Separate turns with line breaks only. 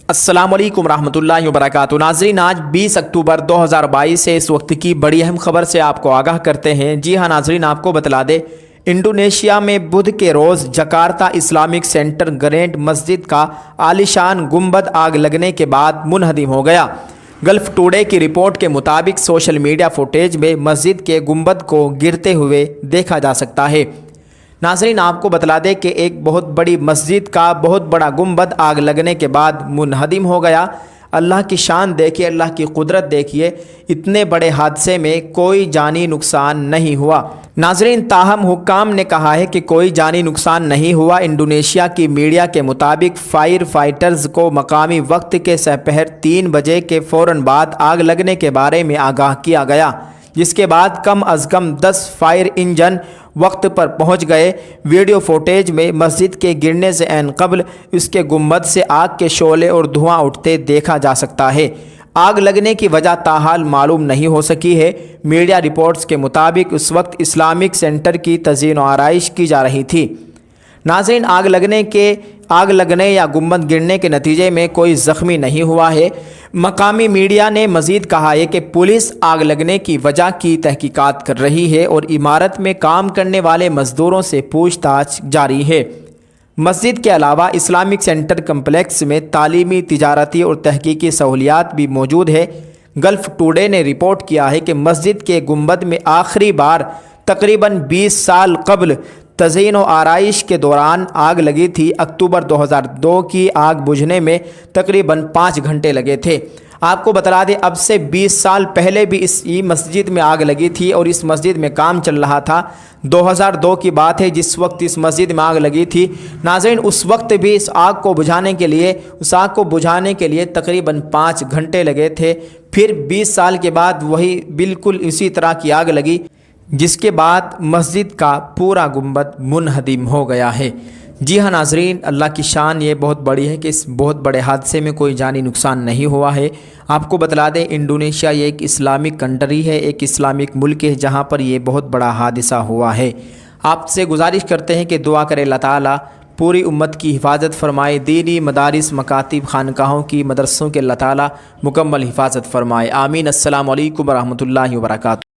السلام علیکم ورحمۃ اللہ وبرکاتہ۔ ناظرین، آج 20 اکتوبر 2022 سے اس وقت کی بڑی اہم خبر سے آپ کو آگاہ کرتے ہیں۔ جی ہاں ناظرین، آپ کو بتلا دیں، انڈونیشیا میں بدھ کے روز جکارتا اسلامک سینٹر گرینڈ مسجد کا عالیشان گنبد آگ لگنے کے بعد منہدم ہو گیا۔ گلف ٹوڈے کی رپورٹ کے مطابق سوشل میڈیا فوٹیج میں مسجد کے گنبد کو گرتے ہوئے دیکھا جا سکتا ہے۔ ناظرین، آپ کو بتلا دیں کہ ایک بہت بڑی مسجد کا بہت بڑا گنبد آگ لگنے کے بعد منہدم ہو گیا۔ اللہ کی شان دیکھیے، اللہ کی قدرت دیکھیے، اتنے بڑے حادثے میں کوئی جانی نقصان نہیں ہوا۔ ناظرین، تاہم حکام نے کہا ہے کہ کوئی جانی نقصان نہیں ہوا۔ انڈونیشیا کی میڈیا کے مطابق فائر فائٹرز کو مقامی وقت کے سپہر 3 بجے کے فوراً بعد آگ لگنے کے بارے میں آگاہ کیا گیا، جس کے بعد کم از کم 10 فائر انجن وقت پر پہنچ گئے۔ ویڈیو فوٹیج میں مسجد کے گرنے سے عین قبل اس کے گنبد سے آگ کے شعلے اور دھواں اٹھتے دیکھا جا سکتا ہے۔ آگ لگنے کی وجہ تاحال معلوم نہیں ہو سکی ہے۔ میڈیا رپورٹس کے مطابق اس وقت اسلامک سینٹر کی تزئین و آرائش کی جا رہی تھی۔ ناظرین، آگ لگنے یا گنبد گرنے کے نتیجے میں کوئی زخمی نہیں ہوا ہے۔ مقامی میڈیا نے مزید کہا ہے کہ پولیس آگ لگنے کی وجہ کی تحقیقات کر رہی ہے اور عمارت میں کام کرنے والے مزدوروں سے پوچھ تاچھ جاری ہے۔ مسجد کے علاوہ اسلامک سینٹر کمپلیکس میں تعلیمی، تجارتی اور تحقیقی سہولیات بھی موجود ہے۔ گلف ٹوڈے نے رپورٹ کیا ہے کہ مسجد کے گنبد میں آخری بار تقریباً 20 سال قبل تزئین و آرائش کے دوران آگ لگی تھی۔ اکتوبر 2002 کی آگ بجھنے میں تقریباً 5 گھنٹے لگے تھے۔ آپ کو بتلا دیں، اب سے 20 سال پہلے بھی اس مسجد میں آگ لگی تھی اور اس مسجد میں کام چل رہا تھا۔ 2002 کی بات ہے جس وقت اس مسجد میں آگ لگی تھی۔ ناظرین، اس وقت بھی اس آگ کو بجھانے کے لیے تقریباً 5 گھنٹے لگے تھے۔ پھر 20 سال کے بعد وہی بالکل اسی طرح کی آگ لگی، جس کے بعد مسجد کا پورا گنبد منہدم ہو گیا ہے۔ جی ہاں ناظرین، اللہ کی شان یہ بہت بڑی ہے کہ اس بہت بڑے حادثے میں کوئی جانی نقصان نہیں ہوا ہے۔ آپ کو بتلا دیں، انڈونیشیا یہ ایک اسلامک کنٹری ہے، ایک اسلامک ملک ہے جہاں پر یہ بہت بڑا حادثہ ہوا ہے۔ آپ سے گزارش کرتے ہیں کہ دعا کرے اللہ تعالیٰ پوری امت کی حفاظت فرمائے، دینی مدارس، مکاتب، خانقاہوں کی، مدرسوں کے اللہ تعالیٰ مکمل حفاظت فرمائے، آمین۔ السلام علیکم ورحمۃ اللہ وبرکاتہ۔